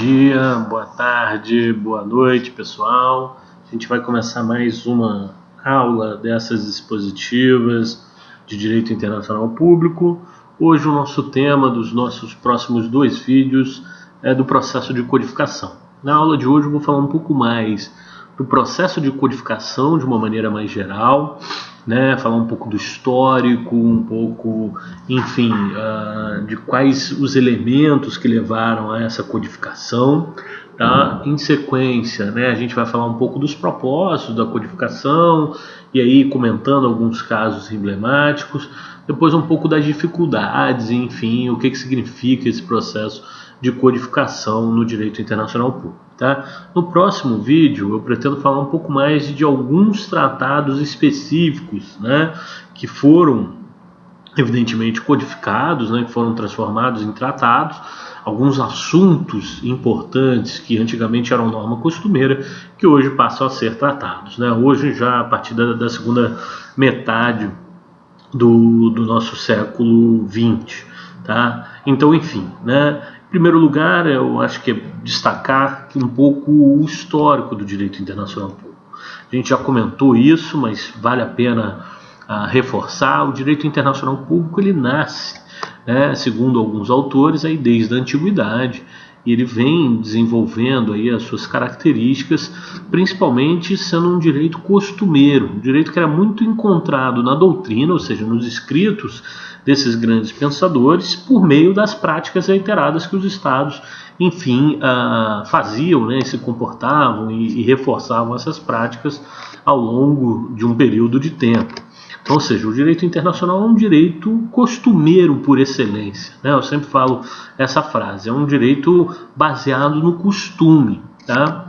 dia, boa tarde, boa noite, pessoal. A gente vai começar mais uma aula dessas expositivas de Direito Internacional Público. Hoje o nosso tema dos nossos próximos 2 vídeos é do processo de codificação. Na aula de hoje eu vou falar um pouco mais do processo de codificação de uma maneira mais geral, falar um pouco do histórico, um pouco, enfim, de quais os elementos que levaram a essa codificação. Tá? Em sequência, a gente vai falar um pouco dos propósitos da codificação, e aí comentando alguns casos emblemáticos, depois um pouco das dificuldades, enfim, o que significa esse processo de codificação no direito internacional público. Tá? No próximo vídeo eu pretendo falar um pouco mais de alguns tratados específicos, que foram evidentemente codificados, que foram transformados em tratados, alguns assuntos importantes que antigamente eram norma costumeira, que hoje passam a ser tratados. Hoje, já a partir da segunda metade do nosso século XX. Tá? Então, enfim, em primeiro lugar, eu acho que é destacar um pouco o histórico do direito internacional público. A gente já comentou isso, mas vale a pena reforçar. O direito internacional público ele nasce, segundo alguns autores, aí desde a antiguidade, e ele vem desenvolvendo aí as suas características, principalmente sendo um direito costumeiro, um direito que era muito encontrado na doutrina, ou seja, nos escritos desses grandes pensadores, por meio das práticas reiteradas que os estados, enfim, faziam, se comportavam e reforçavam essas práticas ao longo de um período de tempo. Então, ou seja, o direito internacional é um direito costumeiro por excelência. Eu sempre falo essa frase, é um direito baseado no costume. Tá?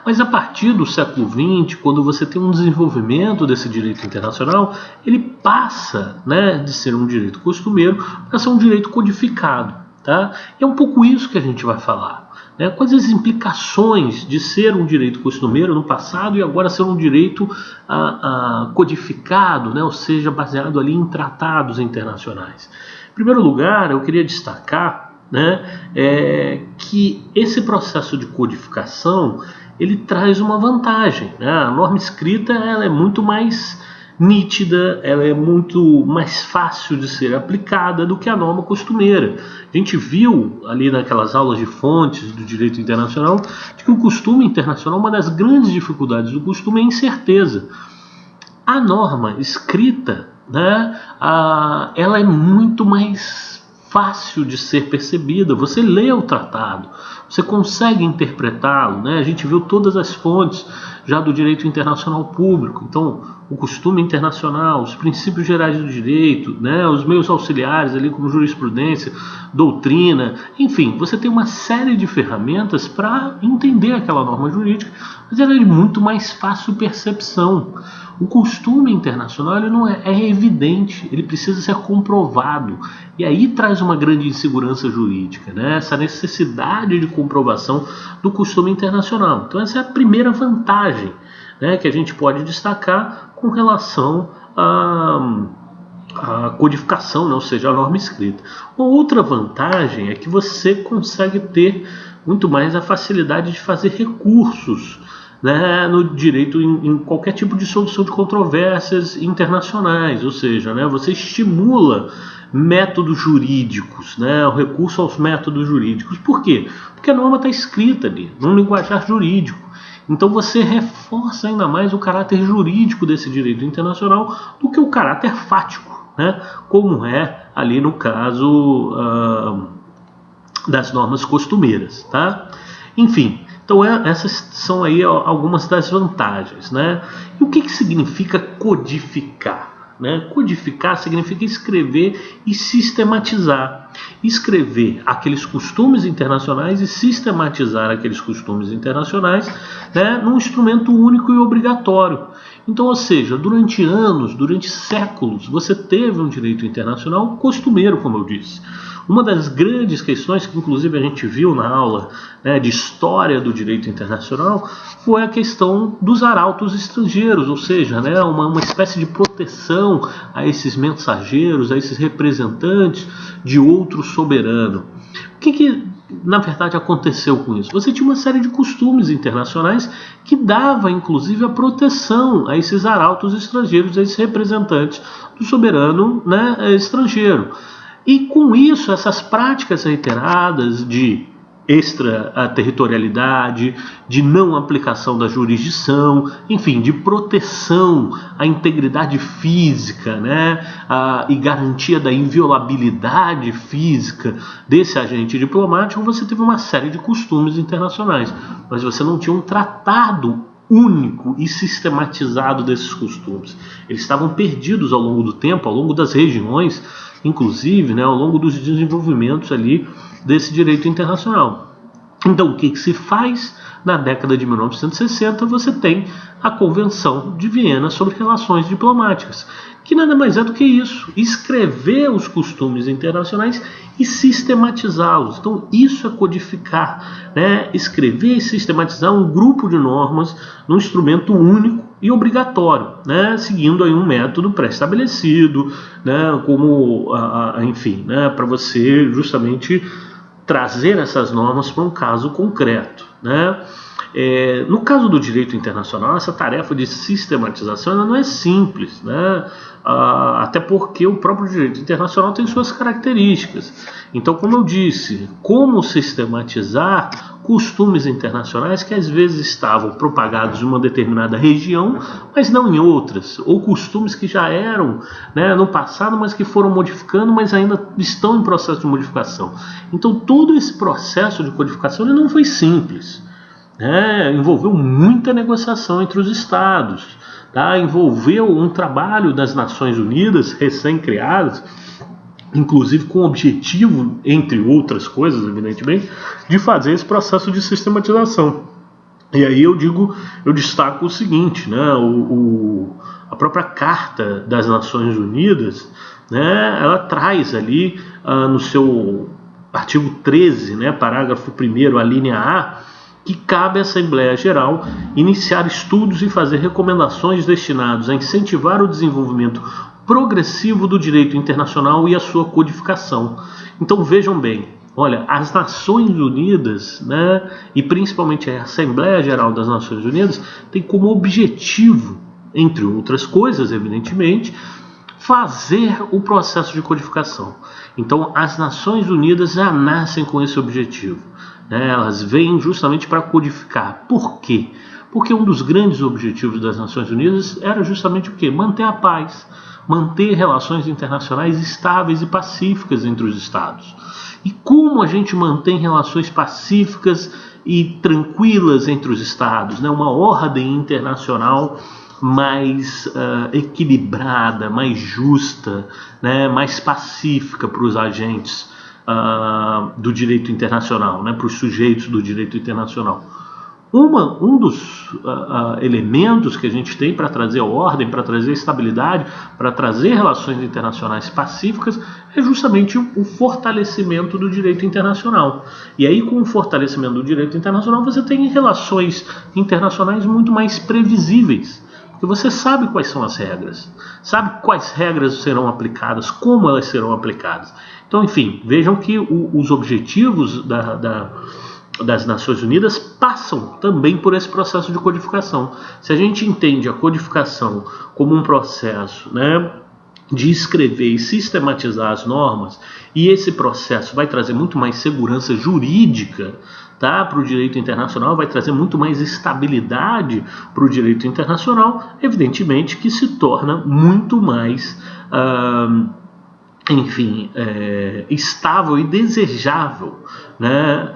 Mas a partir do século XX, quando você tem um desenvolvimento desse direito internacional, ele passa de ser um direito costumeiro para ser um direito codificado. Tá? E é um pouco isso que a gente vai falar. Quais as implicações de ser um direito costumeiro no passado e agora ser um direito codificado, ou seja, baseado ali em tratados internacionais. Em primeiro lugar, eu queria destacar que esse processo de codificação ele traz uma vantagem. A norma escrita ela é muito mais nítida, ela é muito mais fácil de ser aplicada do que a norma costumeira. A gente viu ali naquelas aulas de fontes do direito internacional de que o costume internacional, uma das grandes dificuldades do costume é a incerteza. A norma escrita, ela é muito mais fácil de ser percebida. Você lê o tratado, você consegue interpretá-lo. A gente viu todas as fontes já do direito internacional público. Então, o costume internacional, os princípios gerais do direito, os meios auxiliares ali como jurisprudência, doutrina, enfim, você tem uma série de ferramentas para entender aquela norma jurídica, mas ela é de muito mais fácil percepção. O costume internacional ele não é evidente, ele precisa ser comprovado. E aí traz uma grande insegurança jurídica, essa necessidade de comprovação do costume internacional. Então essa é a primeira vantagem que a gente pode destacar com relação à codificação, ou seja, a norma escrita. Uma outra vantagem é que você consegue ter muito mais a facilidade de fazer recursos no direito em qualquer tipo de solução de controvérsias internacionais, ou seja, você estimula métodos jurídicos, o recurso aos métodos jurídicos. Por quê? Porque a norma está escrita ali, num linguajar jurídico. Então você reforça ainda mais o caráter jurídico desse direito internacional do que o caráter fático, como é ali no caso das normas costumeiras. Tá? Enfim, então essas são aí algumas das vantagens. E o que significa codificar? Codificar significa escrever e sistematizar. Escrever aqueles costumes internacionais e sistematizar aqueles costumes internacionais num instrumento único e obrigatório. Então, ou seja, durante anos, durante séculos, você teve um direito internacional costumeiro, como eu disse. Uma das grandes questões que inclusive a gente viu na aula de História do Direito Internacional foi a questão dos arautos estrangeiros, ou seja, uma espécie de proteção a esses mensageiros, a esses representantes de outro soberano. O que na verdade aconteceu com isso? Você tinha uma série de costumes internacionais que dava inclusive a proteção a esses arautos estrangeiros, a esses representantes do soberano, né, estrangeiro. E com isso, essas práticas reiteradas de extraterritorialidade, de não aplicação da jurisdição, enfim, de proteção à integridade física, né, e garantia da inviolabilidade física desse agente diplomático, você teve uma série de costumes internacionais, mas você não tinha um tratado único e sistematizado desses costumes. Eles estavam perdidos ao longo do tempo, ao longo das regiões, inclusive, né, ao longo dos desenvolvimentos ali desse direito internacional. Então, o que se faz? Na década de 1960, você tem a Convenção de Viena sobre Relações Diplomáticas, que nada mais é do que isso, escrever os costumes internacionais e sistematizá-los. Então, isso é codificar, né? Escrever e sistematizar um grupo de normas num instrumento único e obrigatório, né? Seguindo aí um método pré-estabelecido, né? Como, enfim, né? Para você justamente trazer essas normas para um caso concreto, né? No caso do direito internacional, essa tarefa de sistematização ela não é simples, né? Até porque o próprio direito internacional tem suas características. Então, como eu disse, como sistematizar costumes internacionais que às vezes estavam propagados em uma determinada região, mas não em outras, ou costumes que já eram, né, no passado, mas que foram modificando, mas ainda estão em processo de modificação. Então, todo esse processo de codificação ele não foi simples. Envolveu muita negociação entre os estados, tá? Envolveu um trabalho das Nações Unidas recém-criadas, inclusive com o objetivo, entre outras coisas, evidentemente, de fazer esse processo de sistematização. E aí eu destaco o seguinte, né? A própria Carta das Nações Unidas, né? Ela traz ali no seu artigo 13, né? Parágrafo 1º, a linha A, que cabe à Assembleia Geral iniciar estudos e fazer recomendações destinados a incentivar o desenvolvimento progressivo do direito internacional e a sua codificação. Então vejam bem, olha, as Nações Unidas, né, e principalmente a Assembleia Geral das Nações Unidas, tem como objetivo, entre outras coisas, evidentemente, fazer o processo de codificação. Então as Nações Unidas já nascem com esse objetivo. Elas vêm justamente para codificar. Por quê? Porque um dos grandes objetivos das Nações Unidas era justamente o quê? Manter a paz, manter relações internacionais estáveis e pacíficas entre os Estados. E como a gente mantém relações pacíficas e tranquilas entre os Estados, né? Uma ordem internacional mais equilibrada, mais justa, né? Mais pacífica para os agentes do direito internacional, né, para os sujeitos do direito internacional. Um dos elementos que a gente tem para trazer ordem, para trazer estabilidade, para trazer relações internacionais pacíficas é justamente o fortalecimento do direito internacional. E aí, com o fortalecimento do direito internacional, você tem relações internacionais muito mais previsíveis. Porque você sabe quais são as regras, sabe quais regras serão aplicadas, como elas serão aplicadas. Então, enfim, vejam que os objetivos das Nações Unidas passam também por esse processo de codificação. Se a gente entende a codificação como um processo, né, de escrever e sistematizar as normas, e esse processo vai trazer muito mais segurança jurídica, tá, para o direito internacional, vai trazer muito mais estabilidade para o direito internacional, evidentemente que se torna muito mais estável e desejável, né,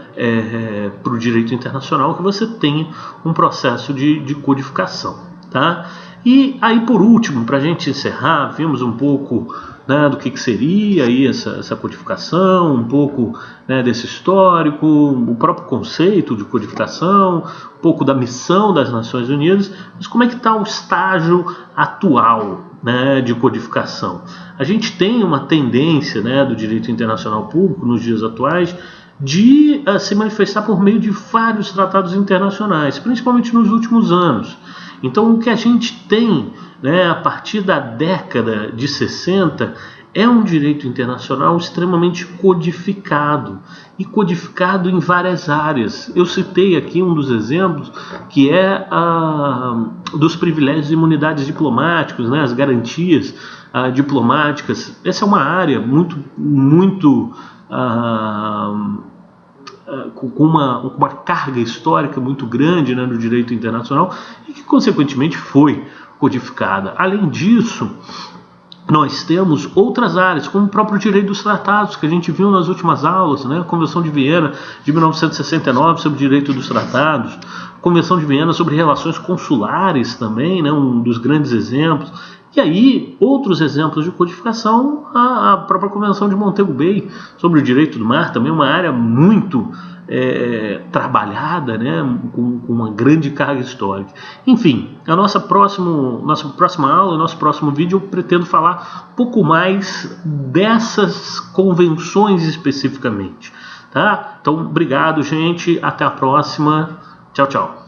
para o direito internacional que você tenha um processo de codificação, tá? E aí, por último, para a gente encerrar, vimos um pouco, né, do que seria aí essa codificação, um pouco, né, desse histórico, o próprio conceito de codificação, um pouco da missão das Nações Unidas, mas como é que está o estágio atual, né, de codificação? A gente tem uma tendência, né, do direito internacional público nos dias atuais de se manifestar por meio de vários tratados internacionais, principalmente nos últimos anos. Então, o que a gente tem, né, a partir da década de 60 é um direito internacional extremamente codificado, e codificado em várias áreas. Eu citei aqui um dos exemplos, que é dos privilégios e imunidades diplomáticos, né, as garantias diplomáticas. Essa é uma área muito com uma carga histórica muito grande, né, no direito internacional, e que consequentemente foi codificada. Além disso, nós temos outras áreas, como o próprio direito dos tratados, que a gente viu nas últimas aulas, né? A Convenção de Viena de 1969 sobre o direito dos tratados, a Convenção de Viena sobre relações consulares também, né? Um dos grandes exemplos. E aí, outros exemplos de codificação, a própria Convenção de Montego Bay sobre o direito do mar, também uma área muito trabalhada, né, com uma grande carga histórica. Enfim, a nossa próxima aula, nosso próximo vídeo, eu pretendo falar um pouco mais dessas convenções especificamente. Tá? Então, obrigado, gente. Até a próxima. Tchau, tchau.